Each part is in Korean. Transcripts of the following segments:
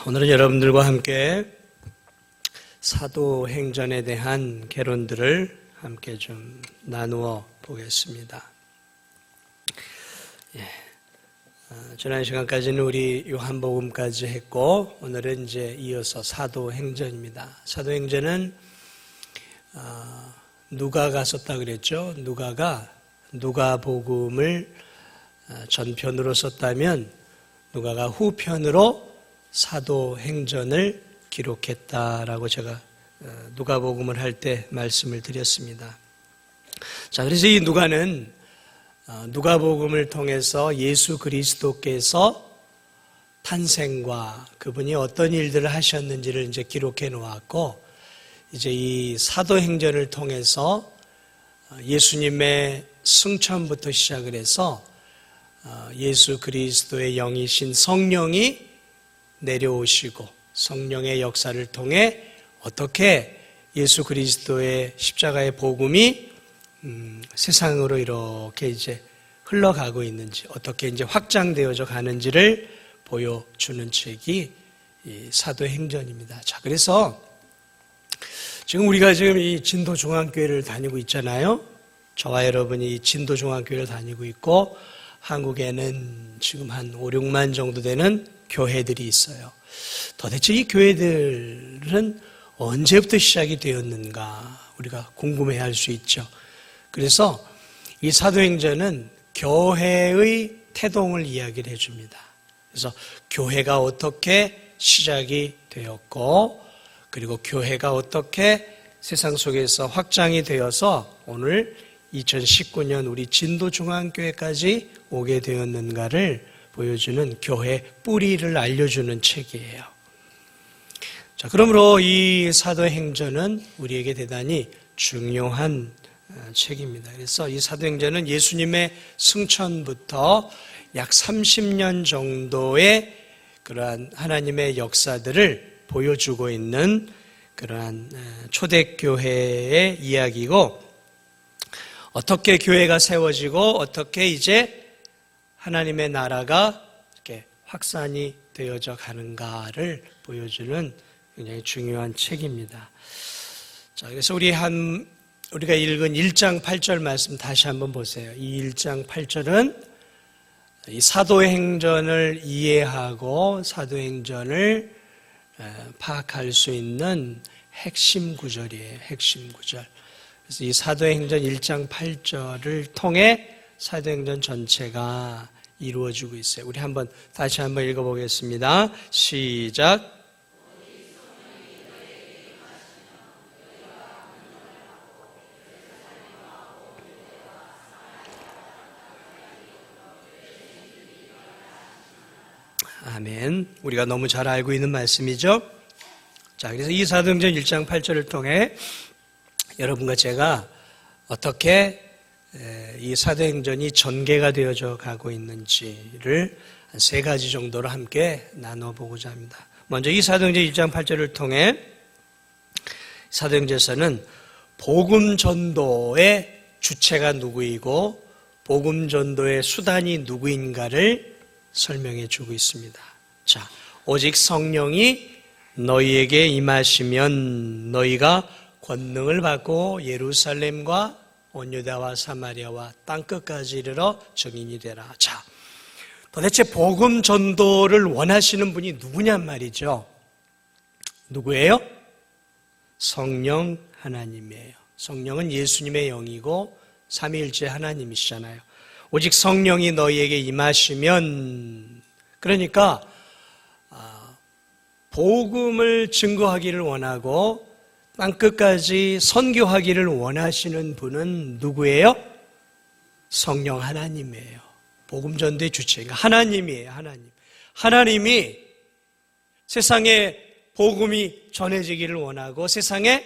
오늘은 여러분들과 함께 사도행전에 대한 개론들을 함께 좀 나누어 보겠습니다. 지난 시간까지는 우리 요한복음까지 했고, 오늘은 이제 이어서 사도행전입니다. 사도행전은 누가가 썼다 그랬죠. 누가가 누가복음을 전편으로 썼다면 누가가 후편으로 사도행전을 기록했다라고 제가 누가복음을 할 때 말씀을 드렸습니다. 자, 그래서 이 누가는 누가복음을 통해서 예수 그리스도께서 탄생과 그분이 어떤 일들을 하셨는지를 이제 기록해 놓았고, 이제 이 사도행전을 통해서 예수님의 승천부터 시작을 해서 예수 그리스도의 영이신 성령이 내려오시고 성령의 역사를 통해 어떻게 예수 그리스도의 십자가의 복음이 세상으로 이렇게 이제 흘러가고 있는지, 어떻게 이제 확장되어져 가는지를 보여주는 책이 이 사도행전입니다. 자, 그래서 지금 우리가 이 진도중앙교회를 다니고 있잖아요. 저와 여러분이 진도중앙교회를 다니고 있고, 한국에는 지금 한 5, 6만 정도 되는 교회들이 있어요. 도대체 이 교회들은 언제부터 시작이 되었는가 우리가 궁금해할 수 있죠. 그래서 이 사도행전은 교회의 태동을 이야기를 해줍니다. 그래서 교회가 어떻게 시작이 되었고, 그리고 교회가 어떻게 세상 속에서 확장이 되어서 오늘 2019년 우리 진도중앙교회까지 오게 되었는가를 보여주는 교회 뿌리를 알려주는 책이에요. 자, 그러므로 이 사도행전은 우리에게 대단히 중요한 책입니다. 그래서 이 사도행전은 예수님의 승천부터 약 30년 정도의 그러한 하나님의 역사들을 보여주고 있는 그러한 초대교회의 이야기고, 어떻게 교회가 세워지고 어떻게 이제 하나님의 나라가 이렇게 확산이 되어져 가는가를 보여주는 굉장히 중요한 책입니다. 자, 그래서 우리가 읽은 1장 8절 말씀 다시 한번 보세요. 이 1장 8절은 이 사도행전을 이해하고 사도행전을 파악할 수 있는 핵심 구절이에요. 핵심 구절. 그래서 이 사도행전 1장 8절을 통해 사도행전 전체가 이루어지고 있어요. 우리 다시 한번 읽어보겠습니다. 시작. 아멘. 우리가 너무 잘 알고 있는 말씀이죠. 자, 그래서 이 사도행전 1장 8절을 통해 여러분과 제가 어떻게 이 사도행전이 전개가 되어져 가고 있는지를 한 3가지 정도로 함께 나눠보고자 합니다. 먼저 이 사도행전 1장 8절을 통해 사도행전에서는 복음 전도의 주체가 누구이고 복음 전도의 수단이 누구인가를 설명해 주고 있습니다. 자, 오직 성령이 너희에게 임하시면 너희가 권능을 받고 예루살렘과 온 유다와 사마리아와 땅끝까지 이르러 증인이 되라. 자, 도대체 복음 전도를 원하시는 분이 누구냔 말이죠. 누구예요? 성령 하나님이에요. 성령은 예수님의 영이고 삼위일체 하나님이시잖아요. 오직 성령이 너희에게 임하시면, 그러니까 복음을 증거하기를 원하고 땅끝까지 선교하기를 원하시는 분은 누구예요? 성령 하나님이에요. 복음 전도의 주체가 하나님이에요. 하나님이 세상에 복음이 전해지기를 원하고 세상에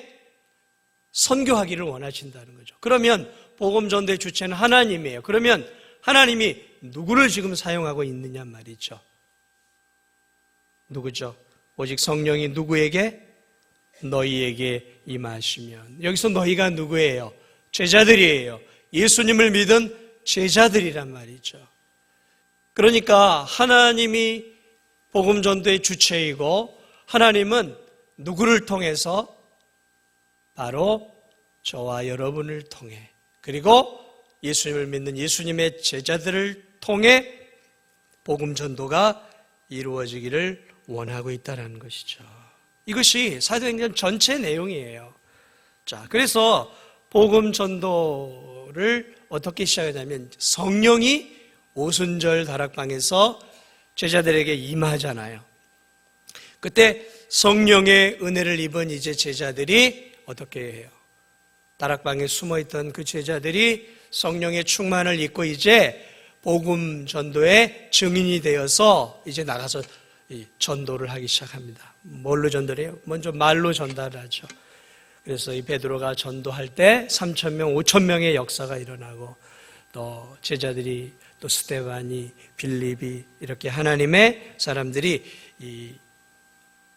선교하기를 원하신다는 거죠. 그러면 복음 전도의 주체는 하나님이에요. 그러면 하나님이 누구를 지금 사용하고 있느냐 말이죠. 누구죠? 오직 성령이 누구에게? 너희에게 임하시면. 여기서 너희가 누구예요? 제자들이에요. 예수님을 믿은 제자들이란 말이죠. 그러니까 하나님이 복음 전도의 주체이고 하나님은 누구를 통해서? 바로 저와 여러분을 통해 그리고 예수님을 믿는 예수님의 제자들을 통해 복음 전도가 이루어지기를 원하고 있다는 것이죠. 이것이 사도행전 전체 내용이에요. 자, 그래서 복음 전도를 어떻게 시작하냐면 성령이 오순절 다락방에서 제자들에게 임하잖아요. 그때 성령의 은혜를 입은 이제 제자들이 어떻게 해요? 다락방에 숨어있던 그 제자들이 성령의 충만을 입고 이제 복음 전도의 증인이 되어서 이제 나가서 전도를 하기 시작합니다. 뭘로 전도를 해요? 먼저 말로 전달을 하죠. 그래서 이 베드로가 전도할 때 3,000명, 5,000명의 역사가 일어나고 또 제자들이 또 스데반이, 빌립이 이렇게 하나님의 사람들이 이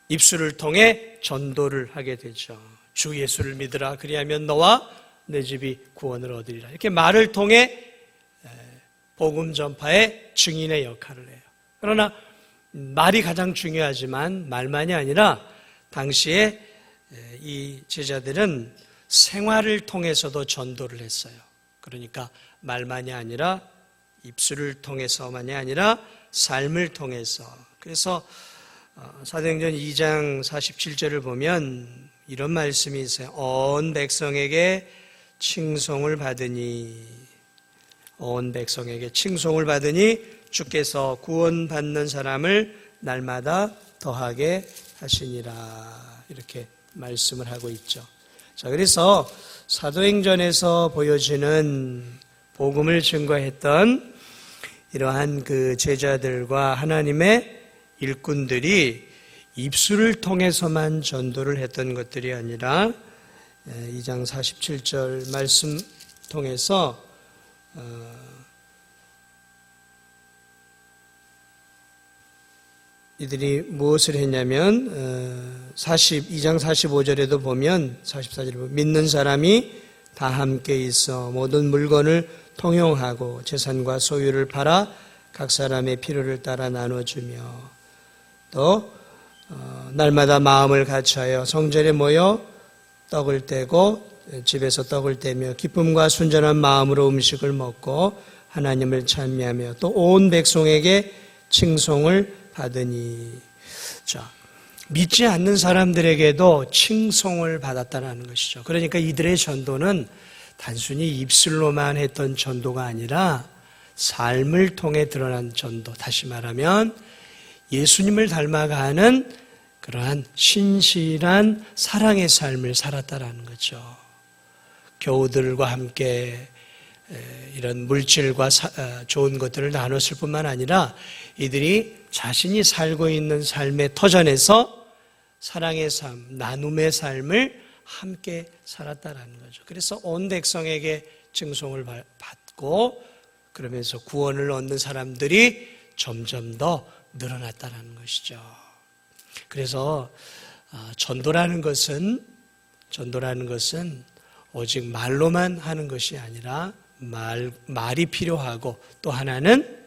입술을 통해 전도를 하게 되죠. 주 예수를 믿으라 그리하면 너와 내 집이 구원을 얻으리라. 이렇게 말을 통해 복음 전파의 증인의 역할을 해요. 그러나 말이 가장 중요하지만 말만이 아니라 당시에 이 제자들은 생활을 통해서도 전도를 했어요. 그러니까 말만이 아니라 입술을 통해서만이 아니라 삶을 통해서. 그래서 사도행전 2장 47절을 보면 이런 말씀이 있어요. 온 백성에게 칭송을 받으니 온 백성에게 칭송을 받으니 주께서 구원받는 사람을 날마다 더하게 하시니라. 이렇게 말씀을 하고 있죠. 자, 그래서 사도행전에서 보여지는 복음을 증거했던 이러한 그 제자들과 하나님의 일꾼들이 입술을 통해서만 전도를 했던 것들이 아니라 2장 47절 말씀 통해서 이들이 무엇을 했냐면 2장 45절에도 보면 44절에 보면 믿는 사람이 다 함께 있어 모든 물건을 통용하고 재산과 소유를 팔아 각 사람의 필요를 따라 나눠주며 또 날마다 마음을 같이하여 성전에 모여 떡을 떼고 집에서 떡을 떼며 기쁨과 순전한 마음으로 음식을 먹고 하나님을 찬미하며 또 온 백성에게 칭송을 받으니. 자, 믿지 않는 사람들에게도 칭송을 받았다는 것이죠. 그러니까 이들의 전도는 단순히 입술로만 했던 전도가 아니라 삶을 통해 드러난 전도. 다시 말하면 예수님을 닮아가는 그러한 신실한 사랑의 삶을 살았다라는 거죠. 교우들과 함께 이런 물질과 좋은 것들을 나눴을 뿐만 아니라 이들이 자신이 살고 있는 삶의 터전에서 사랑의 삶, 나눔의 삶을 함께 살았다라는 거죠. 그래서 온 백성에게 칭송을 받고 그러면서 구원을 얻는 사람들이 점점 더 늘어났다는 것이죠. 그래서 전도라는 것은 오직 말로만 하는 것이 아니라 말이 필요하고 또 하나는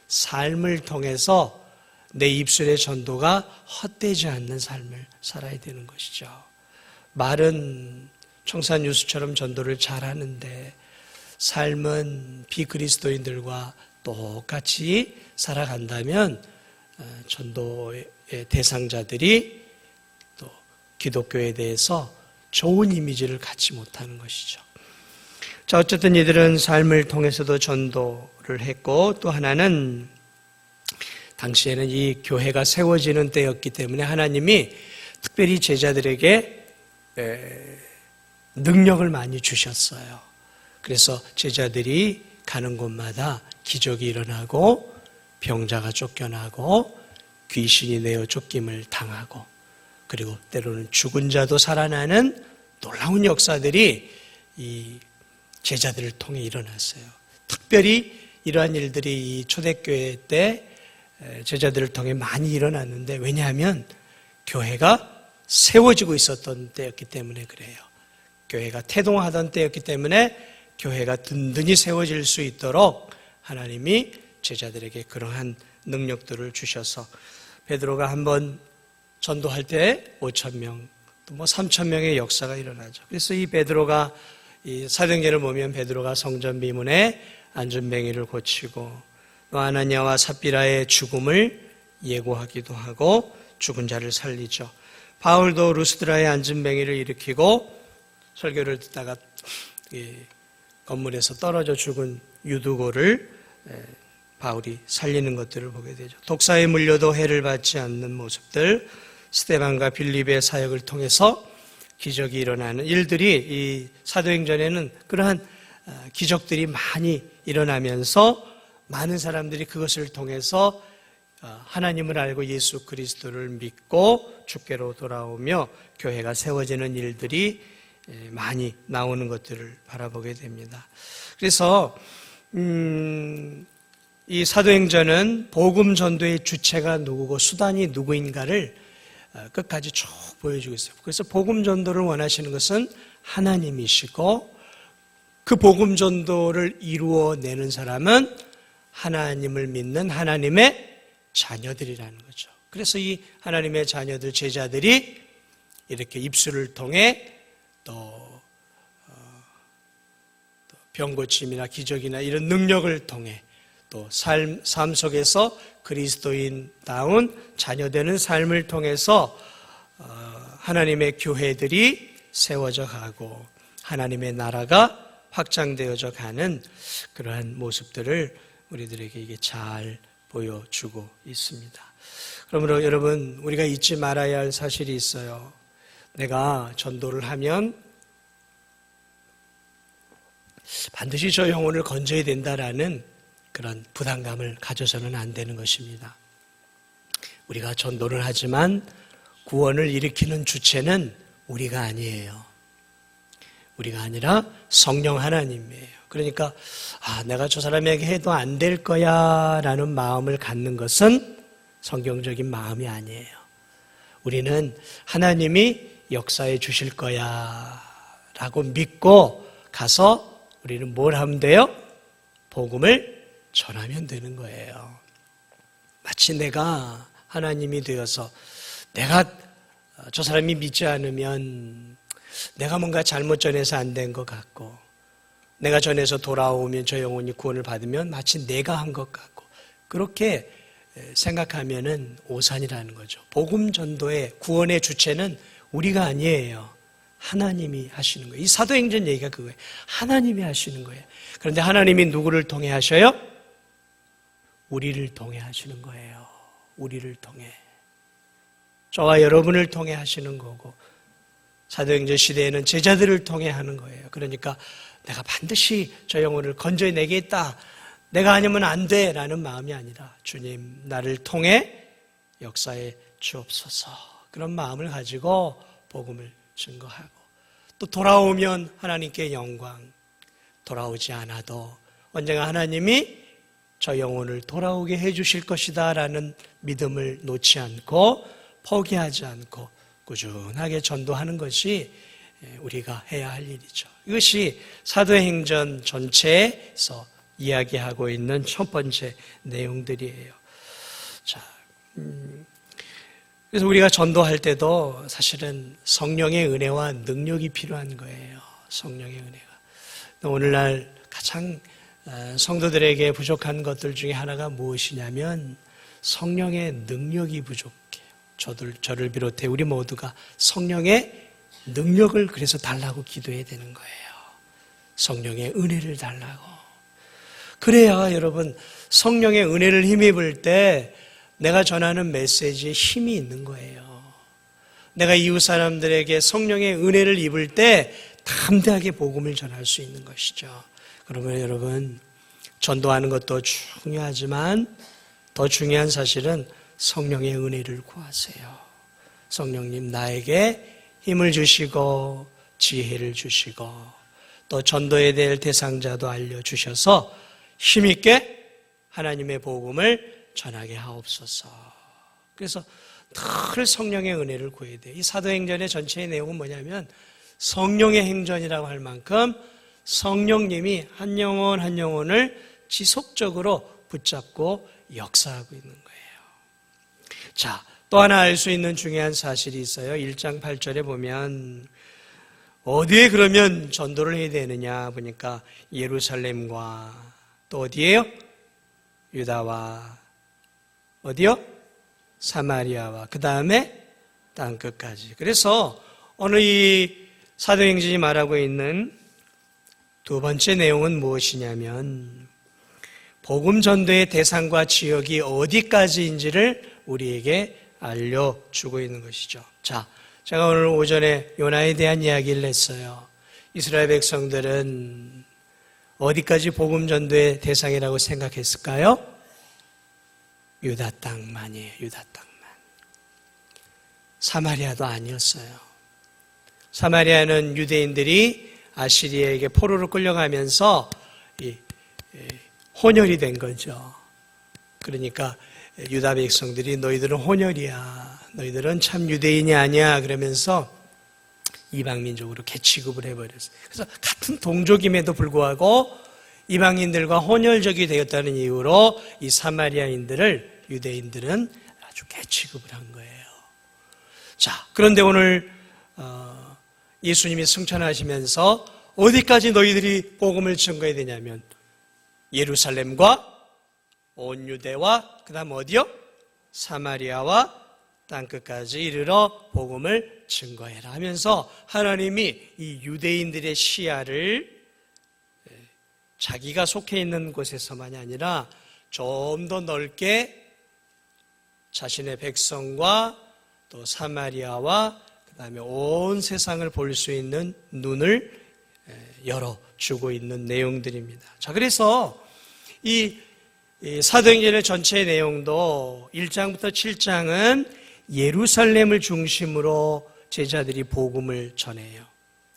삶을 통해서 내 입술의 전도가 헛되지 않는 삶을 살아야 되는 것이죠. 말은 청산유수처럼 전도를 잘하는데 삶은 비그리스도인들과 똑같이 살아간다면 전도의 대상자들이 또 기독교에 대해서 좋은 이미지를 갖지 못하는 것이죠. 자, 어쨌든 이들은 삶을 통해서도 전도를 했고 또 하나는 당시에는 이 교회가 세워지는 때였기 때문에 하나님이 특별히 제자들에게 능력을 많이 주셨어요. 그래서 제자들이 가는 곳마다 기적이 일어나고 병자가 쫓겨나고 귀신이 내어 쫓김을 당하고 그리고 때로는 죽은 자도 살아나는 놀라운 역사들이 이 제자들을 통해 일어났어요. 특별히 이러한 일들이 이 초대교회 때 제자들을 통해 많이 일어났는데 왜냐하면 교회가 세워지고 있었던 때였기 때문에 그래요. 교회가 태동하던 때였기 때문에 교회가 든든히 세워질 수 있도록 하나님이 제자들에게 그러한 능력들을 주셔서 베드로가 한번 전도할 때 5,000명, 또 3,000명의 역사가 일어나죠. 그래서 이 베드로가 이 사도행전을 보면 베드로가 성전 비문에 안전뱅이를 고치고 또 아나니아와 삽비라의 죽음을 예고하기도 하고 죽은 자를 살리죠. 바울도 루스드라의 안전뱅이를 일으키고 설교를 듣다가 건물에서 떨어져 죽은 유두고를 바울이 살리는 것들을 보게 되죠. 독사에 물려도 해를 받지 않는 모습들, 스데반과 빌립의 사역을 통해서 기적이 일어나는 일들이 이 사도행전에는 그러한 기적들이 많이 일어나면서 많은 사람들이 그것을 통해서 하나님을 알고 예수 그리스도를 믿고 주께로 돌아오며 교회가 세워지는 일들이 많이 나오는 것들을 바라보게 됩니다. 그래서 이 사도행전은 복음 전도의 주체가 누구고 수단이 누구인가를 끝까지 쭉 보여주고 있어요. 그래서 복음 전도를 원하시는 것은 하나님이시고 그 복음 전도를 이루어내는 사람은 하나님을 믿는 하나님의 자녀들이라는 거죠. 그래서 이 하나님의 자녀들, 제자들이 이렇게 입술을 통해 또 병고침이나 기적이나 이런 능력을 통해 또 삶 속에서 그리스도인다운 자녀되는 삶을 통해서 하나님의 교회들이 세워져 가고 하나님의 나라가 확장되어져 가는 그러한 모습들을 우리들에게 이게 잘 보여주고 있습니다. 그러므로 여러분, 우리가 잊지 말아야 할 사실이 있어요. 내가 전도를 하면 반드시 저 영혼을 건져야 된다라는 그런 부담감을 가져서는 안 되는 것입니다. 우리가 전도를 하지만 구원을 일으키는 주체는 우리가 아니에요. 우리가 아니라 성령 하나님이에요. 그러니까 내가 저 사람에게 해도 안 될 거야 라는 마음을 갖는 것은 성경적인 마음이 아니에요. 우리는 하나님이 역사해 주실 거야 라고 믿고 가서 우리는 뭘 하면 돼요? 복음을 전하면 되는 거예요. 마치 내가 하나님이 되어서 내가 저 사람이 믿지 않으면 내가 뭔가 잘못 전해서 안 된 것 같고 내가 전해서 돌아오면 저 영혼이 구원을 받으면 마치 내가 한 것 같고 그렇게 생각하면은 오산이라는 거죠. 복음 전도의 구원의 주체는 우리가 아니에요. 하나님이 하시는 거예요. 이 사도행전 얘기가 그거예요. 하나님이 하시는 거예요. 그런데 하나님이 누구를 통해 하셔요? 우리를 통해 하시는 거예요. 우리를 통해. 저와 여러분을 통해 하시는 거고 사도행전 시대에는 제자들을 통해 하는 거예요. 그러니까 내가 반드시 저 영혼을 건져내겠다. 내가 아니면 안 돼 라는 마음이 아니라 주님 나를 통해 역사에 주옵소서. 그런 마음을 가지고 복음을 증거하고 또 돌아오면 하나님께 영광, 돌아오지 않아도 언젠가 하나님이 저 영혼을 돌아오게 해주실 것이다 라는 믿음을 놓지 않고 포기하지 않고 꾸준하게 전도하는 것이 우리가 해야 할 일이죠. 이것이 사도행전 전체에서 이야기하고 있는 첫 번째 내용들이에요. 자, 그래서 우리가 전도할 때도 사실은 성령의 은혜와 능력이 필요한 거예요. 성령의 은혜가. 오늘날 가장 성도들에게 부족한 것들 중에 하나가 무엇이냐면 성령의 능력이 부족해요. 저를 비롯해 우리 모두가 성령의 능력을 그래서 달라고 기도해야 되는 거예요. 성령의 은혜를 달라고. 그래야 여러분 성령의 은혜를 힘입을 때 내가 전하는 메시지에 힘이 있는 거예요. 내가 이웃 사람들에게 성령의 은혜를 입을 때 담대하게 복음을 전할 수 있는 것이죠. 그러면 여러분 전도하는 것도 중요하지만 더 중요한 사실은 성령의 은혜를 구하세요. 성령님 나에게 힘을 주시고 지혜를 주시고 또 전도해야 될 대상자도 알려주셔서 힘있게 하나님의 복음을 전하게 하옵소서. 그래서 늘 성령의 은혜를 구해야 돼요. 이 사도행전의 전체의 내용은 뭐냐면 성령의 행전이라고 할 만큼 성령님이 한 영혼 한 영혼을 지속적으로 붙잡고 역사하고 있는 거예요. 자, 또 하나 알 수 있는 중요한 사실이 있어요. 1장 8절에 보면 어디에 그러면 전도를 해야 되느냐 보니까 예루살렘과 또 어디예요? 유다와 어디요? 사마리아와 그 다음에 땅끝까지. 그래서 오늘 이 사도행전이 말하고 있는 두 번째 내용은 무엇이냐면 복음 전도의 대상과 지역이 어디까지인지를 우리에게 알려주고 있는 것이죠. 자, 제가 오늘 오전에 요나에 대한 이야기를 했어요. 이스라엘 백성들은 어디까지 복음 전도의 대상이라고 생각했을까요? 유다 땅만이에요. 유다 땅만. 사마리아도 아니었어요. 사마리아는 유대인들이 아시리아에게 포로로 끌려가면서 혼혈이 된 거죠. 그러니까 유다 백성들이 너희들은 혼혈이야. 너희들은 참 유대인이 아니야. 그러면서 이방민족으로 개취급을 해버렸어요. 그래서 같은 동족임에도 불구하고 이방인들과 혼혈족이 되었다는 이유로 이 사마리아인들을 유대인들은 아주 개취급을 한 거예요. 자, 그런데 오늘 예수님이 승천하시면서 어디까지 너희들이 복음을 증거해야 되냐면 예루살렘과 온 유대와 그 다음 어디요? 사마리아와 땅끝까지 이르러 복음을 증거해라 하면서 하나님이 이 유대인들의 시야를 자기가 속해 있는 곳에서만이 아니라 좀 더 넓게 자신의 백성과 또 사마리아와 그 다음에 온 세상을 볼 수 있는 눈을 열어주고 있는 내용들입니다. 자, 그래서 이 사도행전의 전체 내용도 1장부터 7장은 예루살렘을 중심으로 제자들이 복음을 전해요.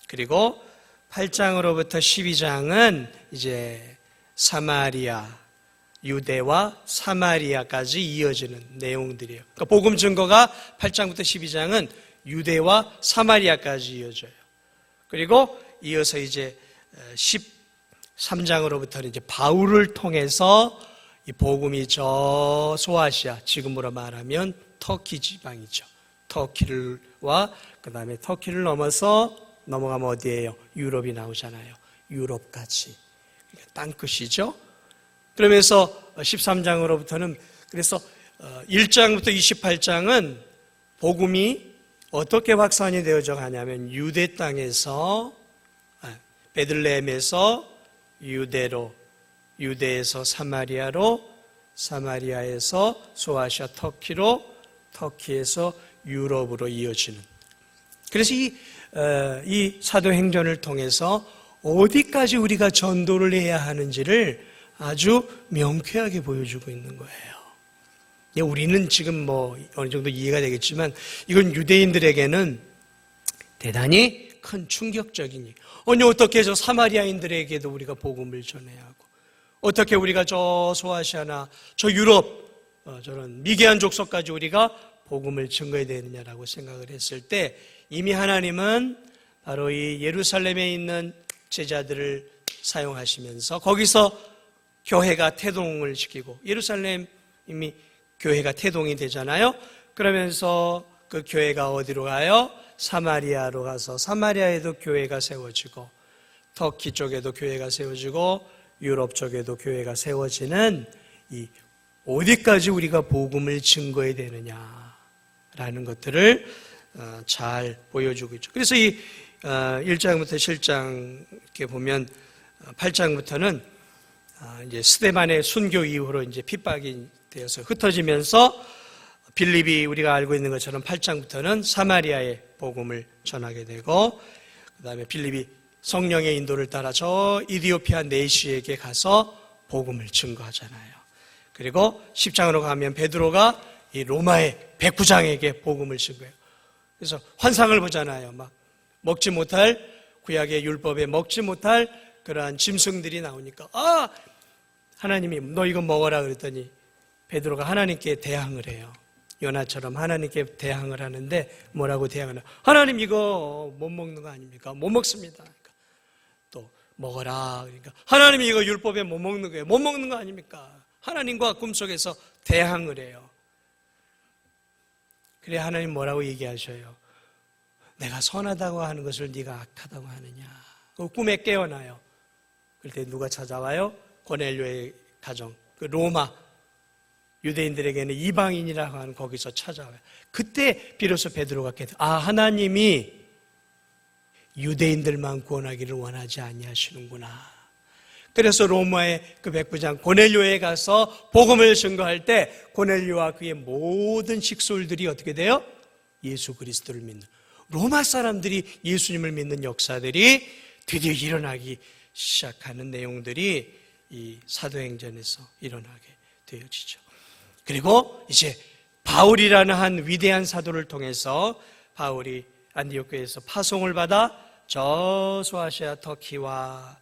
그리고 8장으로부터 12장은 이제 사마리아, 유대와 사마리아까지 이어지는 내용들이에요. 그러니까 복음 증거가 8장부터 12장은 유대와 사마리아까지 이어져요. 그리고 이어서 이제 13장으로부터는 이제 바울을 통해서 이 복음이 저 소아시아, 지금으로 말하면 터키 지방이죠. 터키와 그 다음에 터키를 넘어서 넘어가면 어디예요? 유럽이 나오잖아요. 유럽까지. 그러니까 땅끝이죠. 그러면서 13장으로부터는 그래서 1장부터 28장은 복음이 어떻게 확산이 되어져 가냐면 유대 땅에서 베들레헴에서 유대로, 유대에서 사마리아로, 사마리아에서 소아시아 터키로, 터키에서 유럽으로 이어지는. 그래서 이 사도행전을 통해서 어디까지 우리가 전도를 해야 하는지를 아주 명쾌하게 보여주고 있는 거예요. 우리는 지금 뭐 어느 정도 이해가 되겠지만 이건 유대인들에게는 대단히 큰 충격적인 얘기. 아니 어떻게 저 사마리아인들에게도 우리가 복음을 전해야 하고 어떻게 우리가 저 소아시아나 저 유럽 저런 미개한 족속까지 우리가 복음을 증거해야 되느냐라고 생각을 했을 때 이미 하나님은 바로 이 예루살렘에 있는 제자들을 사용하시면서 거기서 교회가 태동을 시키고 예루살렘 이미 교회가 태동이 되잖아요. 그러면서 그 교회가 어디로 가요? 사마리아로 가서 사마리아에도 교회가 세워지고 터키 쪽에도 교회가 세워지고 유럽 쪽에도 교회가 세워지는 이 어디까지 우리가 복음을 증거해야 되느냐라는 것들을 잘 보여주고 있죠. 그래서 이 1장부터 7장 이렇게 보면 8장부터는 이제 스데반의 순교 이후로 이제 핍박이 되어서 흩어지면서 빌립이 우리가 알고 있는 것처럼 8장부터는 사마리아의 복음을 전하게 되고 그다음에 빌립이 성령의 인도를 따라 저 이디오피아 내시에게 가서 복음을 증거하잖아요. 그리고 10장으로 가면 베드로가 이 로마의 백부장에게 복음을 증거해요. 그래서 환상을 보잖아요. 막 먹지 못할 구약의 율법에 먹지 못할 그러한 짐승들이 나오니까 하나님이 너 이거 먹어라 그랬더니 베드로가 하나님께 대항을 해요. 요나처럼 하나님께 대항을 하는데 뭐라고 대항을 해요? 하나님 이거 못 먹는 거 아닙니까? 못 먹습니다. 그러니까 또 먹어라. 그러니까 하나님이 이거 율법에 못 먹는 거예요. 못 먹는 거 아닙니까? 하나님과 꿈속에서 대항을 해요. 그래 하나님 뭐라고 얘기하셔요? 내가 선하다고 하는 것을 네가 악하다고 하느냐. 그 꿈에 깨어나요. 그럴 때 누가 찾아와요? 고넬료의 가정, 그 로마 유대인들에게는 이방인이라고 하는 거기서 찾아와요. 그때 비로소 베드로가 깨달아, 하나님이 유대인들만 구원하기를 원하지 아니하시는구나. 그래서 로마의 그 백부장 고넬료에 가서 복음을 증거할 때 고넬료와 그의 모든 식솔들이 어떻게 돼요? 예수 그리스도를 믿는, 로마 사람들이 예수님을 믿는 역사들이 드디어 일어나기 시작하는 내용들이 이 사도행전에서 일어나게 되어지죠. 그리고 이제 바울이라는 한 위대한 사도를 통해서 바울이 안디옥교에서 파송을 받아 저 소아시아 터키와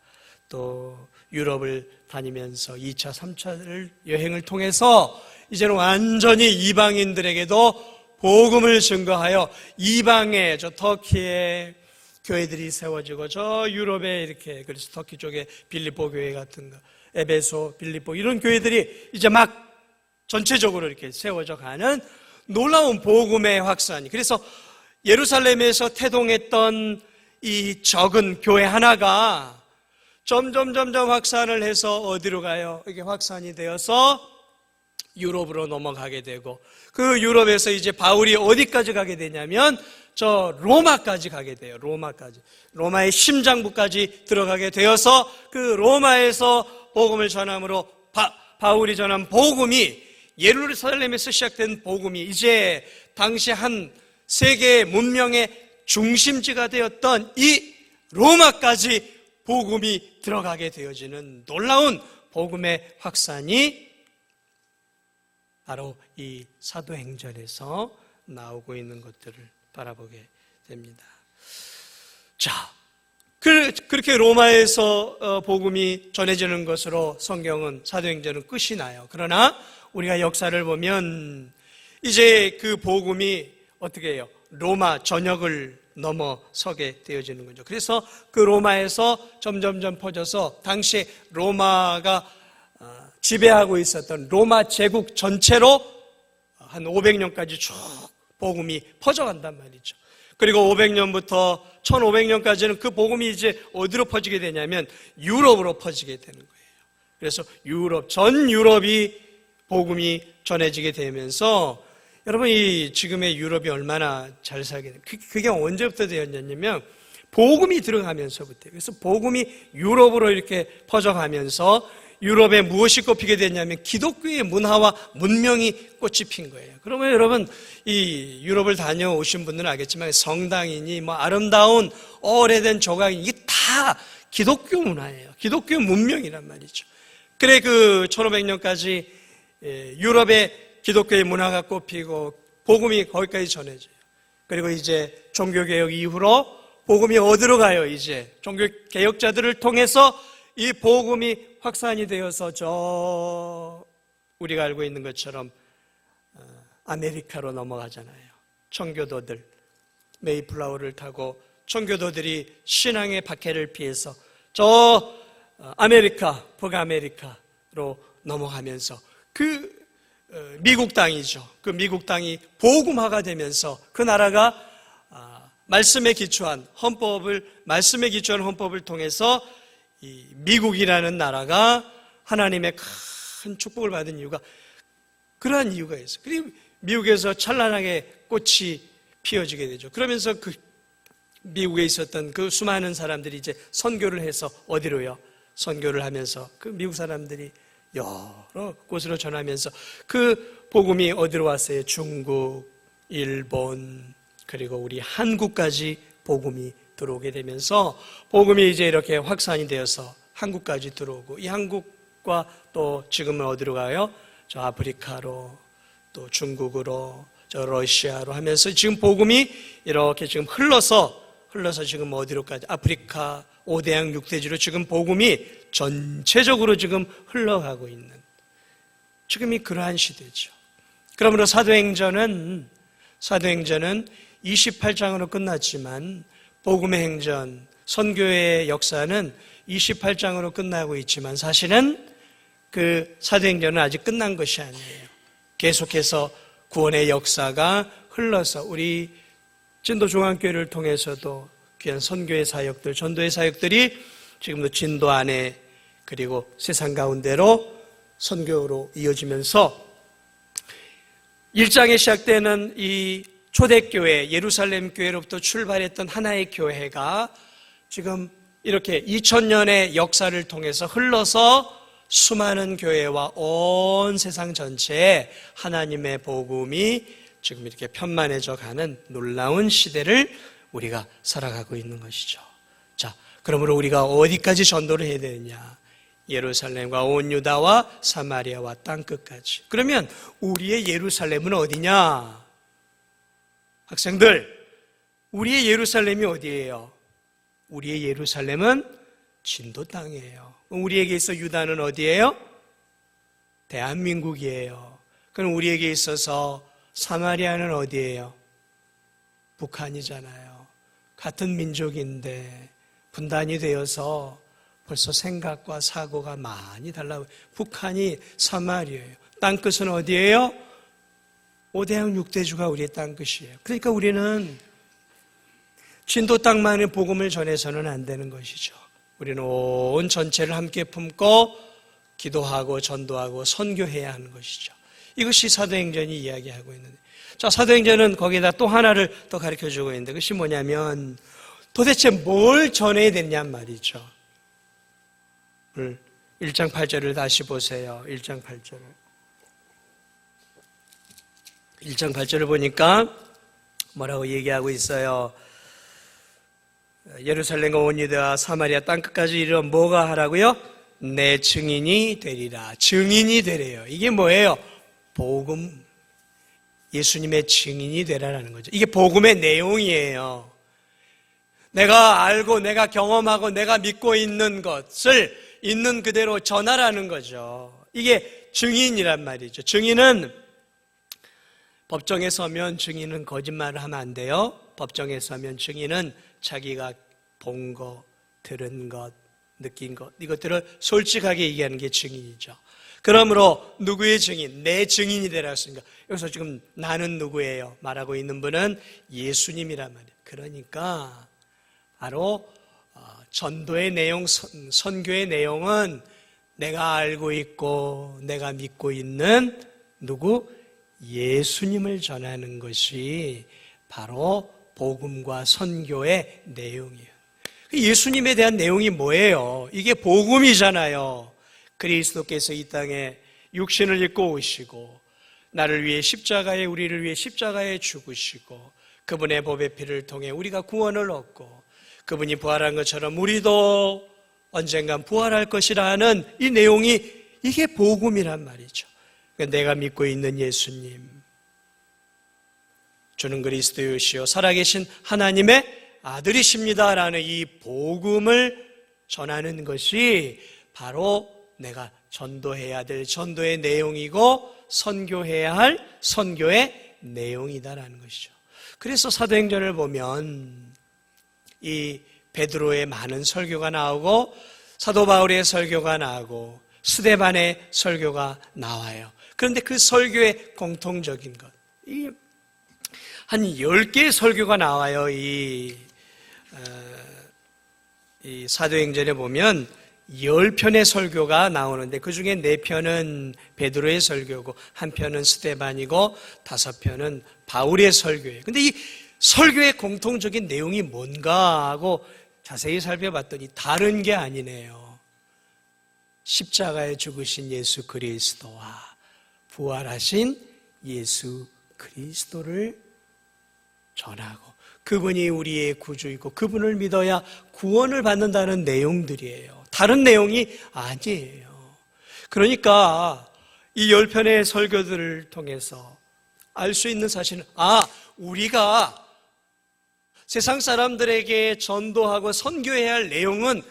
또 유럽을 다니면서 2차, 3차 여행을 통해서 이제는 완전히 이방인들에게도 복음을 증거하여 이방의 저 터키에 교회들이 세워지고 저 유럽에 이렇게, 그래서 터키 쪽에 빌립보 교회 같은 거, 에베소, 빌립보 이런 교회들이 이제 막 전체적으로 이렇게 세워져 가는 놀라운 복음의 확산이. 그래서 예루살렘에서 태동했던 이 적은 교회 하나가 점점 확산을 해서 어디로 가요? 이게 확산이 되어서 유럽으로 넘어가게 되고, 그 유럽에서 이제 바울이 어디까지 가게 되냐면 저 로마까지 가게 돼요. 로마까지, 로마의 심장부까지 들어가게 되어서 그 로마에서 복음을 전함으로 바울이 전한 복음이, 예루살렘에서 시작된 복음이 이제 당시 한 세계의 문명의 중심지가 되었던 이 로마까지 복음이 들어가게 되어지는 놀라운 복음의 확산이 바로 이 사도행전에서 나오고 있는 것들을 바라보게 됩니다. 자, 그렇게 로마에서 복음이 전해지는 것으로 성경은, 사도행전은 끝이 나요. 그러나 우리가 역사를 보면 이제 그 복음이 어떻게 해요? 로마 전역을 넘어서게 되어지는 거죠. 그래서 그 로마에서 점점 퍼져서 당시 로마가 지배하고 있었던 로마 제국 전체로 한 500년까지 쭉 복음이 퍼져간단 말이죠. 그리고 500년부터 1500년까지는 그 복음이 이제 어디로 퍼지게 되냐면 유럽으로 퍼지게 되는 거예요. 그래서 전 유럽이 복음이 전해지게 되면서, 여러분 이 지금의 유럽이 얼마나 잘 살게 돼요. 그게 언제부터 되었냐면 복음이 들어가면서부터. 그래서 복음이 유럽으로 이렇게 퍼져가면서 유럽에 무엇이 꽃피게 됐냐면 기독교의 문화와 문명이 꽃이 핀 거예요. 그러면 여러분 이 유럽을 다녀오신 분들은 알겠지만 성당이니 뭐 아름다운 오래된 조각이, 이게 다 기독교 문화예요. 기독교 문명이란 말이죠. 그래 그 1500년까지 유럽의 기독교의 문화가 꽃피고 복음이 거기까지 전해져요. 그리고 이제 종교개혁 이후로 복음이 어디로 가요? 이제 종교개혁자들을 통해서 이 복음이 확산이 되어서 저 우리가 알고 있는 것처럼 아메리카로 넘어가잖아요. 청교도들 메이플라워를 타고 청교도들이 신앙의 박해를 피해서 저 아메리카, 북아메리카로 넘어가면서 그 미국 땅이죠. 그 미국 땅이 복음화가 되면서 그 나라가 말씀에 기초한 헌법을 통해서 이 미국이라는 나라가 하나님의 큰 축복을 받은 이유가, 그러한 이유가 있어요. 그리고 미국에서 찬란하게 꽃이 피어지게 되죠. 그러면서 그 미국에 있었던 그 수많은 사람들이 이제 선교를 해서 어디로요? 선교를 하면서 그 미국 사람들이 여러 곳으로 전하면서 그 복음이 어디로 왔어요? 중국, 일본, 그리고 우리 한국까지 복음이 들어오게 되면서 복음이 이제 이렇게 확산이 되어서 한국까지 들어오고, 이 한국과 또 지금은 어디로 가요? 저 아프리카로, 또 중국으로, 저 러시아로 하면서 지금 복음이 이렇게 지금 흘러서 지금 어디로까지? 아프리카 5대양 6대지로 지금 복음이 전체적으로 지금 흘러가고 있는 지금이 그러한 시대죠. 그러므로 사도행전은 28장으로 끝났지만 복음의 행전, 선교의 역사는 28장으로 끝나고 있지만 사실은 그 사도행전은 아직 끝난 것이 아니에요. 계속해서 구원의 역사가 흘러서 우리 진도중앙교회를 통해서도 귀한 선교의 사역들, 전도의 사역들이 지금도 진도 안에 그리고 세상 가운데로 선교로 이어지면서 1장에 시작되는 이 초대교회 예루살렘 교회로부터 출발했던 하나의 교회가 지금 이렇게 2000년의 역사를 통해서 흘러서 수많은 교회와 온 세상 전체에 하나님의 복음이 지금 이렇게 편만해져 가는 놀라운 시대를 우리가 살아가고 있는 것이죠. 자, 그러므로 우리가 어디까지 전도를 해야 되느냐? 예루살렘과 온 유다와 사마리아와 땅끝까지. 그러면 우리의 예루살렘은 어디냐? 학생들, 우리의 예루살렘이 어디예요? 우리의 예루살렘은 진도 땅이에요. 우리에게 있어 유다는 어디예요? 대한민국이에요. 그럼 우리에게 있어서 사마리아는 어디예요? 북한이잖아요. 같은 민족인데 분단이 되어서 벌써 생각과 사고가 많이 달라요. 북한이 사마리아예요. 땅끝은 어디예요? 5대양 6대주가 우리의 땅끝이에요. 그러니까 우리는 진도 땅만의 복음을 전해서는 안 되는 것이죠. 우리는 온 전체를 함께 품고 기도하고 전도하고 선교해야 하는 것이죠. 이것이 사도행전이 이야기하고 있는데, 자, 사도행전은 거기에다 또 하나를 더 가르쳐주고 있는데, 그것이 뭐냐면 도대체 뭘 전해야 되냐 말이죠. 1장 8절을 다시 보세요. 1장 8절을. 1장 8절을 보니까 뭐라고 얘기하고 있어요? 예루살렘과 온 유대와 사마리아 땅끝까지 이르러 뭐가 하라고요? 내 증인이 되리라. 증인이 되래요. 이게 뭐예요? 복음. 예수님의 증인이 되라는 거죠. 이게 복음의 내용이에요. 내가 알고 내가 경험하고 내가 믿고 있는 것을 있는 그대로 전하라는 거죠. 이게 증인이란 말이죠. 증인은 법정에 서면 증인은 거짓말을 하면 안 돼요. 법정에 서면 증인은 자기가 본 것, 들은 것, 느낀 것, 이것들을 솔직하게 얘기하는 게 증인이죠. 그러므로 누구의 증인? 내 증인이 되라 했으니까 여기서 지금 나는 누구예요? 말하고 있는 분은 예수님이란 말이에요. 그러니까 바로 전도의 내용, 선교의 내용은 내가 알고 있고 내가 믿고 있는 누구? 예수님을 전하는 것이 바로 복음과 선교의 내용이에요. 예수님에 대한 내용이 뭐예요? 이게 복음이잖아요. 그리스도께서 이 땅에 육신을 입고 오시고 나를 위해 십자가에 우리를 위해 십자가에 죽으시고 그분의 법의 피를 통해 우리가 구원을 얻고 그분이 부활한 것처럼 우리도 언젠간 부활할 것이라는 이 내용이 이게 복음이란 말이죠. 내가 믿고 있는 예수님, 주는 그리스도이시요 살아계신 하나님의 아들이십니다라는 이 복음을 전하는 것이 바로 내가 전도해야 될 전도의 내용이고 선교해야 할 선교의 내용이다라는 것이죠. 그래서 사도행전을 보면 이 베드로의 많은 설교가 나오고 사도 바울의 설교가 나오고 스데반의 설교가 나와요. 그런데 그 설교의 공통적인 것, 한 10개의 설교가 나와요. 이 사도행전에 보면 10편의 설교가 나오는데 그 중에 4편은 베드로의 설교고 1편은 스데반이고 5편은 바울의 설교예요. 근데 이 설교의 공통적인 내용이 뭔가 하고 자세히 살펴봤더니 다른 게 아니네요. 십자가에 죽으신 예수 그리스도와 부활하신 예수 그리스도를 전하고 그분이 우리의 구주이고 그분을 믿어야 구원을 받는다는 내용들이에요. 다른 내용이 아니에요. 그러니까 이 10편의 설교들을 통해서 알 수 있는 사실은 우리가 세상 사람들에게 전도하고 선교해야 할 내용은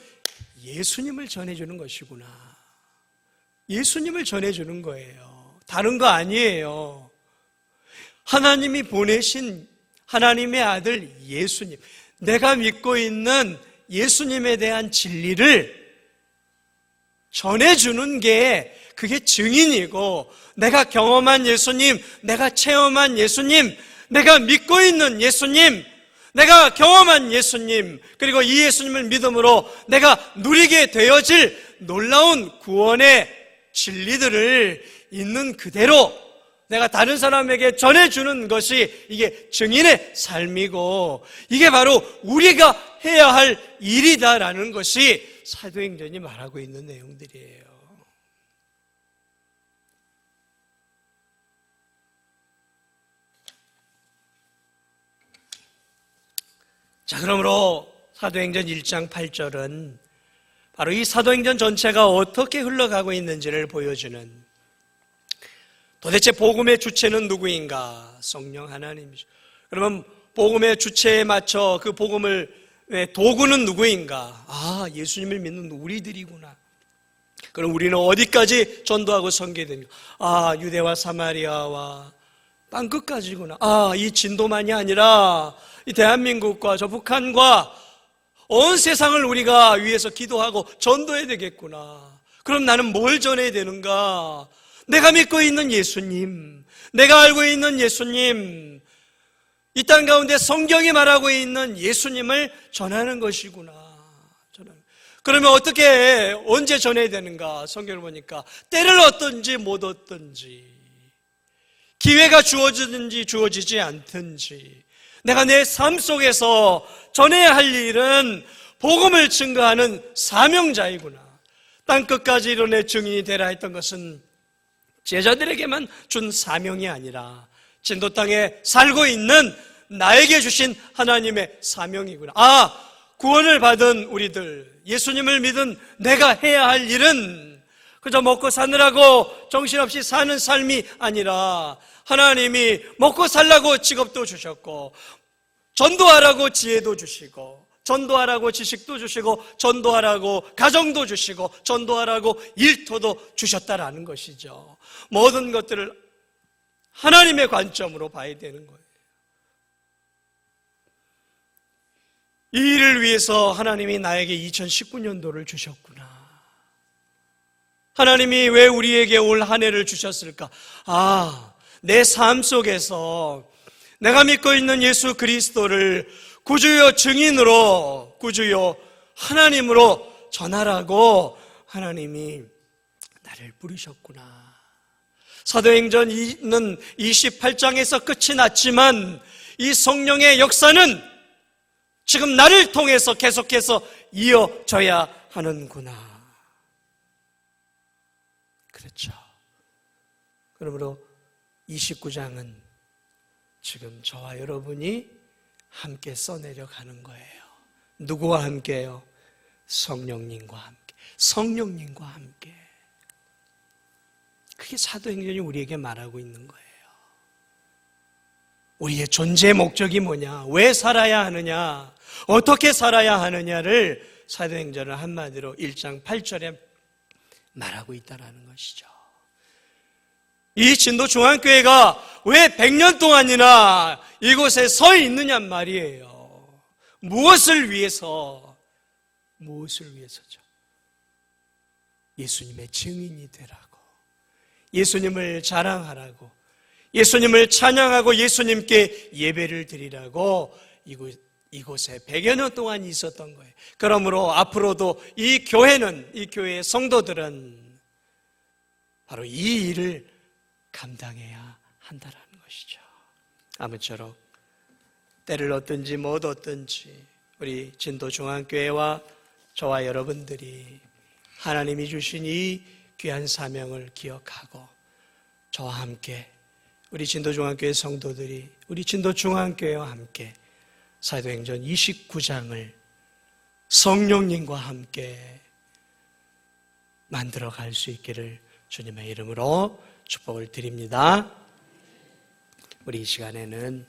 예수님을 전해주는 것이구나. 예수님을 전해주는 거예요. 다른 거 아니에요. 하나님이 보내신 하나님의 아들 예수님, 내가 믿고 있는 예수님에 대한 진리를 전해주는 게 그게 증인이고 내가 경험한 예수님, 내가 체험한 예수님, 내가 믿고 있는 예수님, 내가 경험한 예수님, 그리고 이 예수님을 믿음으로 내가 누리게 되어질 놀라운 구원의 진리들을 있는 그대로 내가 다른 사람에게 전해주는 것이 이게 증인의 삶이고, 이게 바로 우리가 해야 할 일이다라는 것이 사도행전이 말하고 있는 내용들이에요. 자, 그러므로 사도행전 1장 8절은 바로 이 사도행전 전체가 어떻게 흘러가고 있는지를 보여주는, 도대체 복음의 주체는 누구인가? 성령 하나님이죠. 그러면 복음의 주체에 맞춰 그 복음을 도구는 누구인가? 아, 예수님을 믿는 우리들이구나. 그럼 우리는 어디까지 전도하고 섬겨야 되는가? 아, 유대와 사마리아와 땅끝까지구나. 아, 이 진도만이 아니라 이 대한민국과 저 북한과 온 세상을 우리가 위해서 기도하고 전도해야 되겠구나. 그럼 나는 뭘 전해야 되는가? 내가 믿고 있는 예수님, 내가 알고 있는 예수님, 이 땅 가운데 성경이 말하고 있는 예수님을 전하는 것이구나. 그러면 어떻게, 언제 전해야 되는가? 성경을 보니까 때를 얻든지 못 얻든지, 기회가 주어지든지 주어지지 않든지, 내가 내 삶 속에서 전해야 할 일은 복음을 증거하는 사명자이구나. 땅끝까지 이뤄내 증인이 되라 했던 것은 제자들에게만 준 사명이 아니라 진도 땅에 살고 있는 나에게 주신 하나님의 사명이구나. 아, 구원을 받은 우리들, 예수님을 믿은 내가 해야 할 일은 그저 먹고 사느라고 정신없이 사는 삶이 아니라, 하나님이 먹고 살라고 직업도 주셨고, 전도하라고 지혜도 주시고, 전도하라고 지식도 주시고, 전도하라고 가정도 주시고, 전도하라고 일터도 주셨다라는 것이죠. 모든 것들을 하나님의 관점으로 봐야 되는 거예요. 이 일을 위해서 하나님이 나에게 2019년도를 주셨구나. 하나님이 왜 우리에게 올 한 해를 주셨을까? 아, 내 삶 속에서 내가 믿고 있는 예수 그리스도를 구주요 증인으로, 구주요 하나님으로 전하라고 하나님이 나를 부르셨구나. 사도행전은 28장에서 끝이 났지만 이 성령의 역사는 지금 나를 통해서 계속해서 이어져야 하는구나. 그렇죠. 그러므로 29장은 지금 저와 여러분이 함께 써내려 가는 거예요. 누구와 함께요? 성령님과 함께. 성령님과 함께. 그게 사도행전이 우리에게 말하고 있는 거예요. 우리의 존재의 목적이 뭐냐? 왜 살아야 하느냐? 어떻게 살아야 하느냐를 사도행전은 한마디로 1장 8절에 말하고 있다는 것이죠. 이 진도중앙교회가 왜 100년 동안이나 이곳에 서 있느냔 말이에요. 무엇을 위해서? 무엇을 위해서죠? 예수님의 증인이 되라고, 예수님을 자랑하라고, 예수님을 찬양하고 예수님께 예배를 드리라고 이곳에 100여 년 동안 있었던 거예요. 그러므로 앞으로도 이 교회는, 이 교회의 성도들은 바로 이 일을 감당해야 한다라는 것이죠. 아무쪼록 때를 얻든지 못 얻든지 우리 진도중앙교회와 저와 여러분들이 하나님이 주신 이 귀한 사명을 기억하고 저와 함께, 우리 진도중앙교회 성도들이 우리 진도중앙교회와 함께 사도행전 29장을 성령님과 함께 만들어갈 수 있기를 주님의 이름으로 축복을 드립니다. 우리 이 시간에는